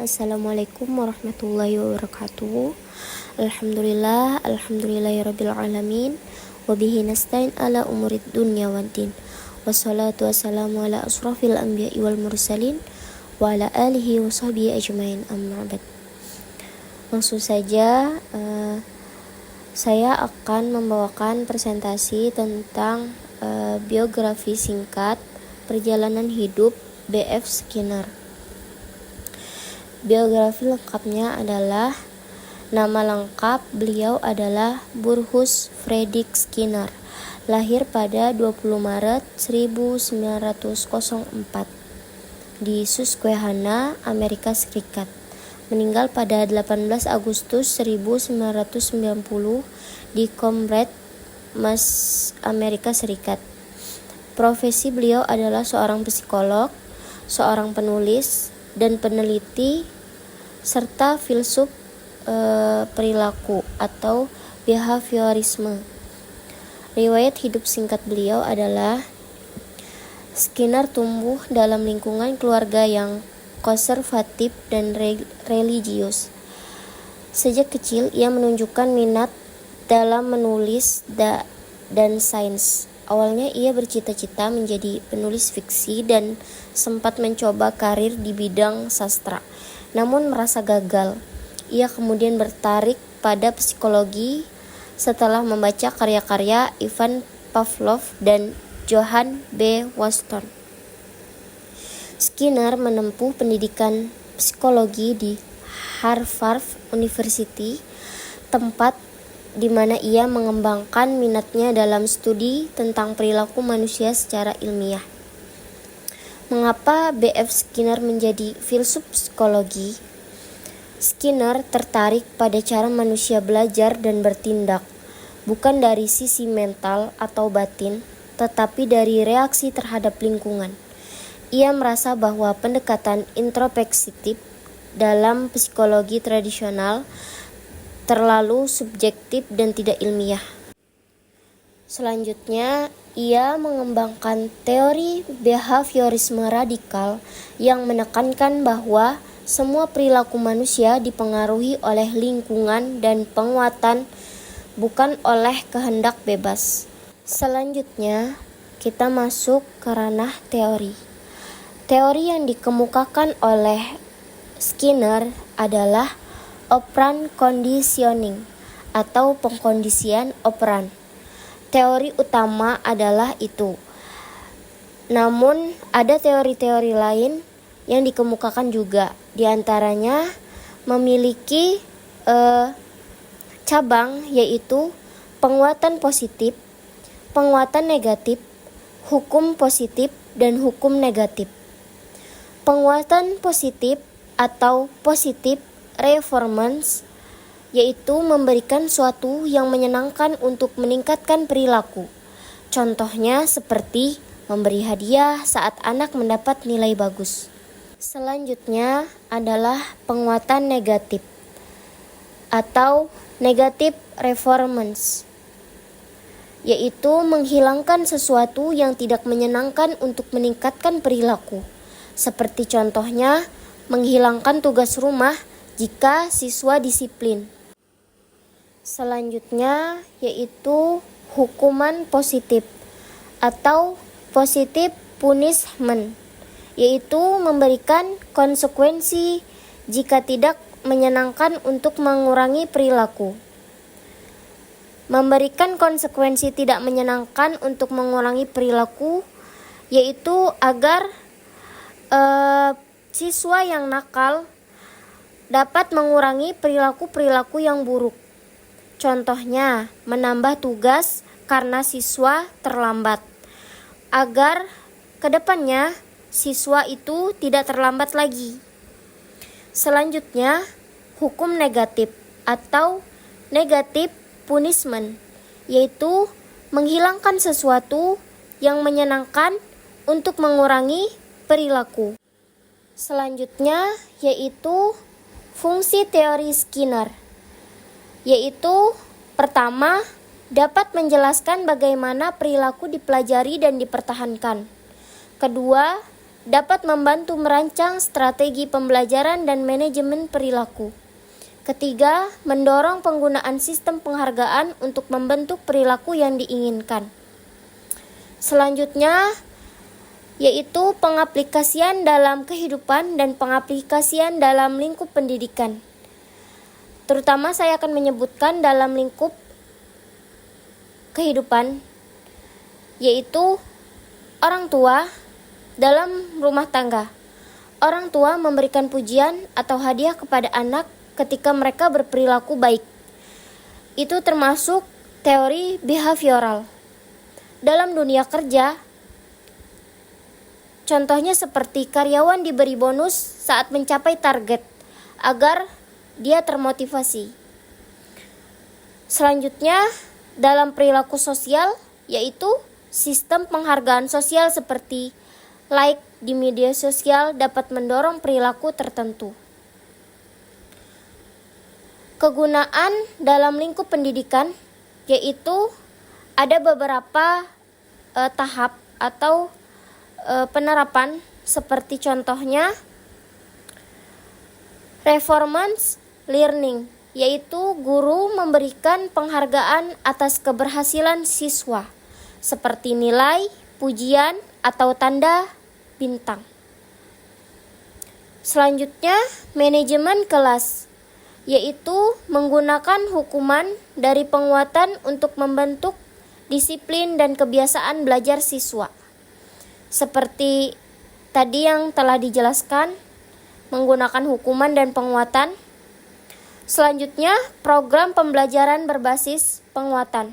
Assalamualaikum warahmatullahi wabarakatuh. Alhamdulillahirabbil alamin. Wabihi nasta'in ala umurid dunya waddin. Wassalatu wassalamu ala asrafil anbiya'i wal mursalin wa ala alihi wa sahbihi ajmain, amma ba'd. Langsung saja saya akan membawakan presentasi tentang biografi singkat perjalanan hidup B.F. Skinner. Biografi lengkapnya adalah, nama lengkap beliau adalah Burrhus Frederick Skinner, lahir pada 20 Maret 1904 di Susquehanna, Amerika Serikat. Meninggal pada 18 Agustus 1990 di Comrat, Mass, Amerika Serikat. Profesi beliau adalah seorang psikolog, seorang penulis dan peneliti, serta filsuf perilaku atau behaviorisme. Riwayat hidup singkat beliau adalah, Skinner tumbuh dalam lingkungan keluarga yang konservatif dan religius. Sejak kecil ia menunjukkan minat dalam menulis dan sains. Awalnya ia bercita-cita menjadi penulis fiksi dan sempat mencoba karir di bidang sastra, namun merasa gagal. Ia kemudian bertarik pada psikologi setelah membaca karya-karya Ivan Pavlov dan Johann B. Watson. Skinner menempuh pendidikan psikologi di Harvard University, tempat di mana ia mengembangkan minatnya dalam studi tentang perilaku manusia secara ilmiah. Mengapa B.F. Skinner menjadi filsuf psikologi? Skinner tertarik pada cara manusia belajar dan bertindak, bukan dari sisi mental atau batin, tetapi dari reaksi terhadap lingkungan. Ia merasa bahwa pendekatan introspektif dalam psikologi tradisional terlalu subjektif dan tidak ilmiah. Selanjutnya, ia mengembangkan teori behaviorisme radikal yang menekankan bahwa semua perilaku manusia dipengaruhi oleh lingkungan dan penguatan, bukan oleh kehendak bebas. Selanjutnya, kita masuk ke ranah teori. Teori yang dikemukakan oleh Skinner adalah operant conditioning atau pengkondisian operan. Teori utama adalah itu. Namun ada teori-teori lain yang dikemukakan juga. Di antaranya memiliki cabang, yaitu penguatan positif, penguatan negatif, hukum positif, dan hukum negatif. Penguatan positif atau positif reformance yaitu memberikan suatu yang menyenangkan untuk meningkatkan perilaku. Contohnya seperti memberi hadiah saat anak mendapat nilai bagus. Selanjutnya adalah penguatan negatif atau negative reformance, yaitu menghilangkan sesuatu yang tidak menyenangkan untuk meningkatkan perilaku. Seperti contohnya menghilangkan tugas rumah jika siswa disiplin. Selanjutnya yaitu hukuman positif atau positive punishment, yaitu memberikan konsekuensi jika tidak menyenangkan untuk mengurangi perilaku. Memberikan konsekuensi tidak menyenangkan untuk mengurangi perilaku yaitu agar siswa yang nakal dapat mengurangi perilaku-perilaku yang buruk. Contohnya, menambah tugas karena siswa terlambat, agar kedepannya siswa itu tidak terlambat lagi. Selanjutnya, hukum negatif atau negative punishment, yaitu menghilangkan sesuatu yang menyenangkan untuk mengurangi perilaku. Selanjutnya yaitu fungsi teori Skinner, yaitu pertama, dapat menjelaskan bagaimana perilaku dipelajari dan dipertahankan. Kedua, dapat membantu merancang strategi pembelajaran dan manajemen perilaku. Ketiga, mendorong penggunaan sistem penghargaan untuk membentuk perilaku yang diinginkan. Selanjutnya, yaitu pengaplikasian dalam kehidupan dan pengaplikasian dalam lingkup pendidikan. Terutama saya akan menyebutkan dalam lingkup kehidupan, yaitu orang tua dalam rumah tangga. Orang tua memberikan pujian atau hadiah kepada anak ketika mereka berperilaku baik. Itu termasuk teori behavioral. Dalam dunia kerja, contohnya seperti karyawan diberi bonus saat mencapai target agar dia termotivasi. Selanjutnya, dalam perilaku sosial, yaitu sistem penghargaan sosial seperti like di media sosial dapat mendorong perilaku tertentu. Kegunaan dalam lingkup pendidikan, yaitu ada beberapa tahap atau penerapan, seperti contohnya performance learning, yaitu guru memberikan penghargaan atas keberhasilan siswa seperti nilai, pujian, atau tanda bintang. Selanjutnya, manajemen kelas, yaitu menggunakan hukuman dari penguatan untuk membentuk disiplin dan kebiasaan belajar siswa. Seperti tadi yang telah dijelaskan, menggunakan hukuman dan penguatan. Selanjutnya, program pembelajaran berbasis penguatan,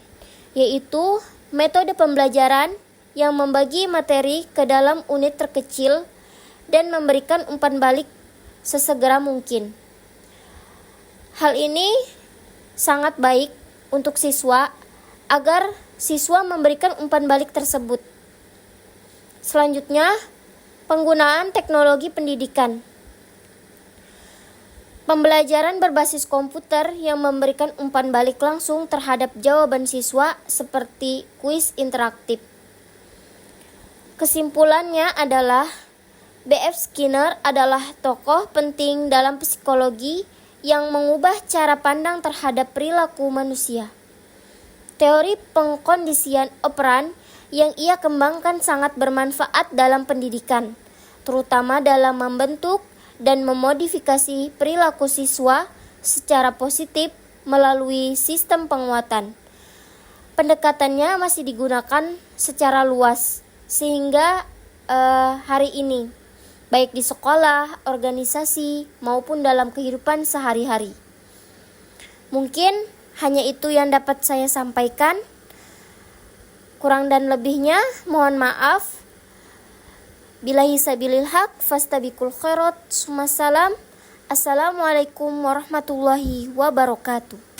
yaitu metode pembelajaran yang membagi materi ke dalam unit terkecil dan memberikan umpan balik sesegera mungkin. Hal ini sangat baik untuk siswa agar siswa memberikan umpan balik tersebut. Selanjutnya, penggunaan teknologi pendidikan. Pembelajaran berbasis komputer yang memberikan umpan balik langsung terhadap jawaban siswa seperti kuis interaktif. Kesimpulannya adalah B.F. Skinner adalah tokoh penting dalam psikologi yang mengubah cara pandang terhadap perilaku manusia. Teori pengkondisian operan yang ia kembangkan sangat bermanfaat dalam pendidikan, terutama dalam membentuk dan memodifikasi perilaku siswa secara positif melalui sistem penguatan. Pendekatannya masih digunakan secara luas, sehingga hari ini, baik di sekolah, organisasi, maupun dalam kehidupan sehari-hari. Mungkin hanya itu yang dapat saya sampaikan. Kurang dan lebihnya mohon maaf. Billahi sabilil haq, fastabiqul khairat. Assalamualaikum warahmatullahi wabarakatuh.